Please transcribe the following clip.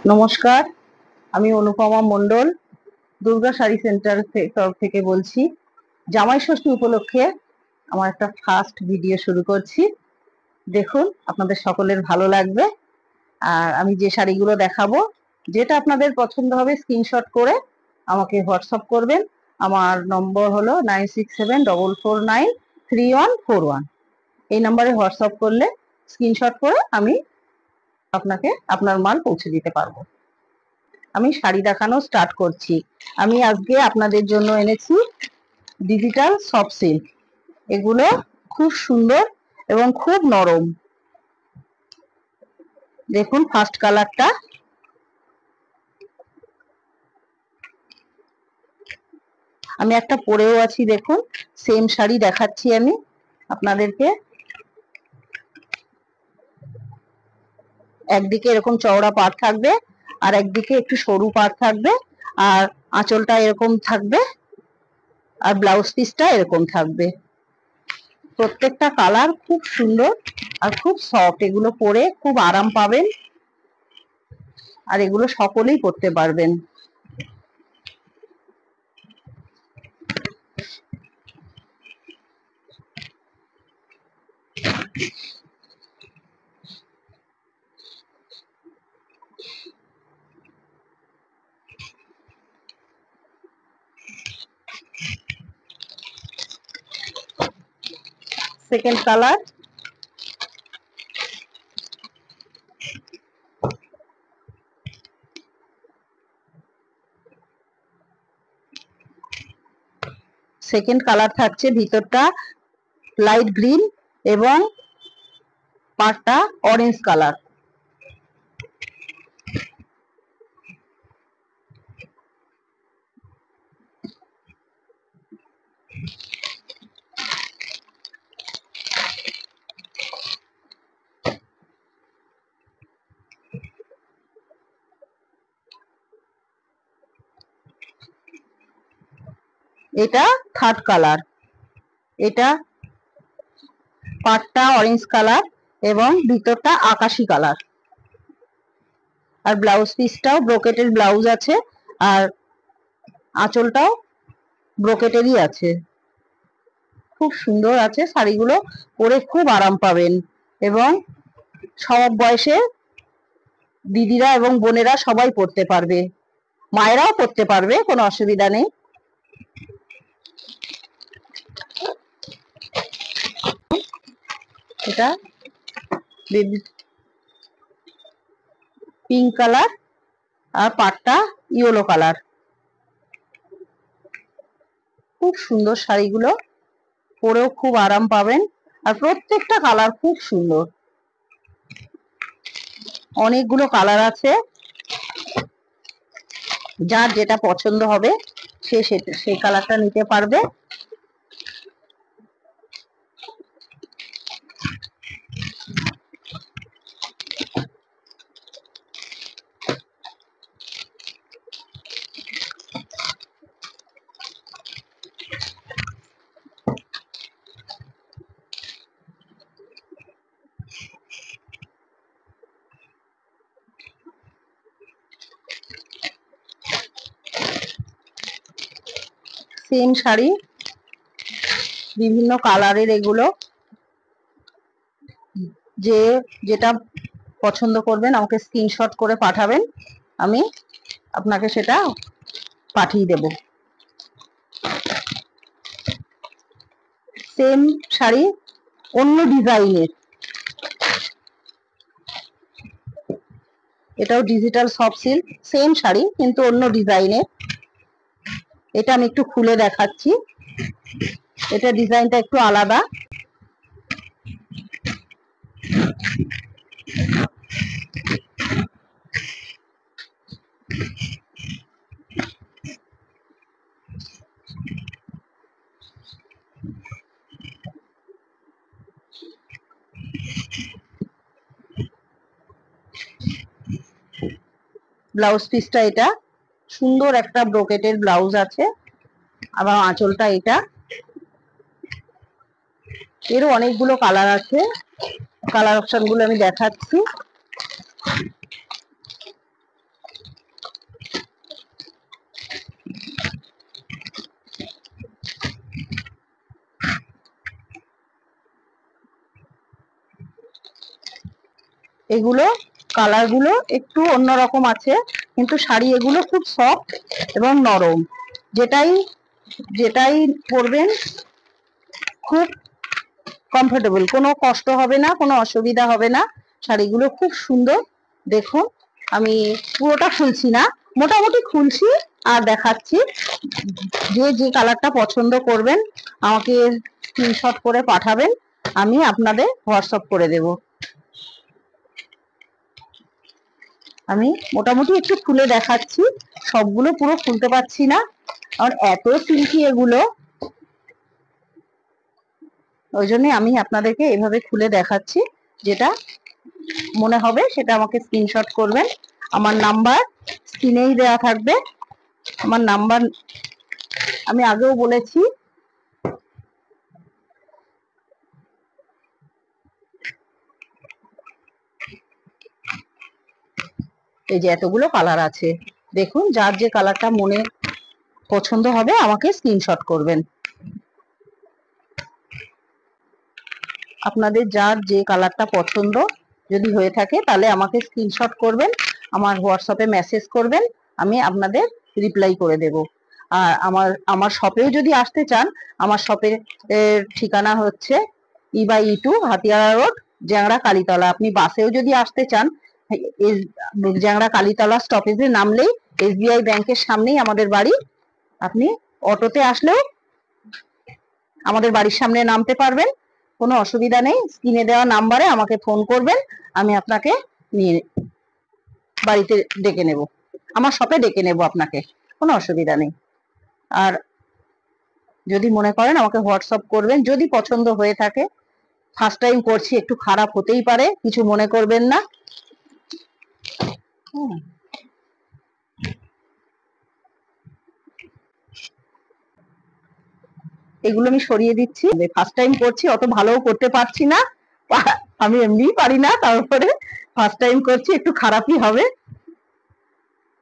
নমস্কার, আমি অনুপমা মণ্ডল দুর্গা শাড়ি সেন্টার তরফ থেকে বলছি। জামাই ষষ্ঠী উপলক্ষে আমার একটা ফার্স্ট ভিডিও শুরু করছি। দেখুন, আপনাদের সকলের ভালো লাগবে। আর আমি যে শাড়িগুলো দেখাবো, যেটা আপনাদের পছন্দ হবে স্ক্রিনশট করে আমাকে হোয়াটসঅ্যাপ করবেন। আমার নম্বর হলো 9674493141। এই নাম্বারে হোয়াটসঅ্যাপ করলে স্ক্রিনশট করে আমি আপনাকে আপনার মাল পৌঁছে দিতে পারবো। আমি শাড়ি দেখানো স্টার্ট করছি। আমি আজকে আপনাদের জন্য এনেছি ডিজিটাল সফট সিল্ক। এগুলো খুব সুন্দর এবং খুব নরম। দেখুন ফার্স্ট কালারটা, আমি একটা পরেও আছি। দেখুন সেম শাড়ি দেখাচ্ছি আমি আপনাদেরকে। একদিকে এরকম চওড়া পাড় থাকবে, আর একদিকে একটু সরু পাড় থাকবে, আর আঁচলটা এরকম থাকবে, আর ব্লাউজ পিসটা এরকম থাকবে। প্রত্যেকটা কালার খুব সুন্দর আর খুব সফট। এগুলো পরে খুব আরাম পাবেন, আর এগুলো সকলেই পরতে পারবেন। সেকেন্ড কালার, সেকেন্ড কালার থাকছে ভিতরটা লাইট গ্রিন এবং পাড়টা অরেঞ্জ কালার। এটা থার্ড কালার। এটা পাড়টা অরেঞ্জ কালার এবং ভিতরটা আকাশি কালার। আর ব্লাউজ পিসটাও ব্রোকেটের ব্লাউজ আছে, আর আঁচলটাও ব্রোকেটেরই আছে। খুব সুন্দর আছে শাড়িগুলো, পরে খুব আরাম পাবেন। এবং সব বয়সের দিদিরা এবং বোনেরা সবাই পরতে পারবে, মায়েরাও পরতে পারবে, কোনো অসুবিধা নেই। এটা পিঙ্ক কালার আর পাড়টা ইয়েলো কালার। খুব সুন্দর শাড়িগুলো, পরেও খুব আরাম পাবেন, আর প্রত্যেকটা কালার খুব সুন্দর। অনেকগুলো কালার আছে, যার যেটা পছন্দ হবে সে সেই কালারটা নিতে পারবে। সেম শাড়ি, বিভিন্ন কালারের। এগুলো যে যেটা পছন্দ করবেন আমাকে স্ক্রিনশট করে পাঠাবেন, আমি আপনাকে সেটা পাঠিয়ে দেব। সেম শাড়ি, অন্য ডিজাইনের। এটাও digital soft silk, same sari কিন্তু অন্য ডিজাইনের। এটা আমি একটু খুলে দেখাচ্ছি, এটা ডিজাইনটা একটু আলাদা। ব্লাউজ পিসটা এটা সুন্দর একটা ব্রোকেটের ব্লাউজ আছে, আবার আঁচলটা এটা। এরও অনেকগুলো কালার আছে, কালার অপশন গুলো আমি দেখাচ্ছি। এগুলো কালার গুলো একটু অন্যরকম আছে, কিন্তু শাড়ি এগুলো খুব সফট এবং নরম। যেটাই যেটাই পরবেন খুব কমফোর্টেবল, কোনো কষ্ট হবে না, কোনো অসুবিধা হবে না। শাড়িগুলো খুব সুন্দর। দেখুন আমি পুরোটা খুলছি না, মোটামুটি খুলছি আর দেখাচ্ছি। যে যে কালারটা পছন্দ করবেন আমাকে স্ক্রিনশট করে পাঠাবেন, আমি আপনাদের হোয়াটসঅ্যাপ করে দেব। আমি মোটামুটি একটু খুলে দেখাচ্ছি, সবগুলো পুরো খুলতে পারছি না আর এত সিল্কি এগুলো, ওই জন্য আমি আপনাদেরকে এভাবে খুলে দেখাচ্ছি। যেটা মনে হবে সেটা আমাকে স্ক্রিনশট করবেন। আমার নাম্বার স্ক্রিনেই দেওয়া থাকবে। আমার নাম্বার আমি আগেও বলেছি। এই যে এতগুলো কালার আছে, দেখুন যার যে কালারটা মনে পছন্দ হবে আমাকে স্ক্রিনশট করবেন। আপনাদের যার যে কালারটা পছন্দ যদি হয়ে থাকে তাহলে আমাকে স্ক্রিনশট করবেন, আমার হোয়াটসঅ্যাপে মেসেজ করবেন, আমি আপনাদের রিপ্লাই করে দেব। আর আমার শপেও যদি আসতে চান, আমার শপের ঠিকানা হচ্ছে E/E2 হাতিয়ারা রোড, জ্যাংড়া কালীতলা। আপনি বাসেও যদি আসতে চান, জ্যাংড়া কালীতলা স্টপেজে নামলেই SBI ব্যাংকের সামনেই আমাদের বাড়ি। আপনি অটোতে আসলেও আমাদের বাড়ির সামনে নামতে পারবেন, কোনো অসুবিধা নেই। স্ক্রিনে দেওয়া নাম্বারে আমাকে ফোন করবেন, আমি আপনাকে নিয়ে বাড়িতে ডেকে নেব, আমার শপে ডেকে নেব আপনাকে, কোনো অসুবিধা নেই। আর যদি মনে করেন আমাকে হোয়াটসঅ্যাপ করবেন যদি পছন্দ হয়ে থাকে। ফার্স্ট টাইম করছি, একটু খারাপ হতেই পারে, কিছু মনে করবেন না। এগুলো আমি সরিয়ে দিচ্ছি, ফার্স্ট টাইম করছি, অত ভালোও করতে পারছি না, আমি এমনিই পারি না, তারপরে ফার্স্ট টাইম করছি, একটু খারাপই হবে।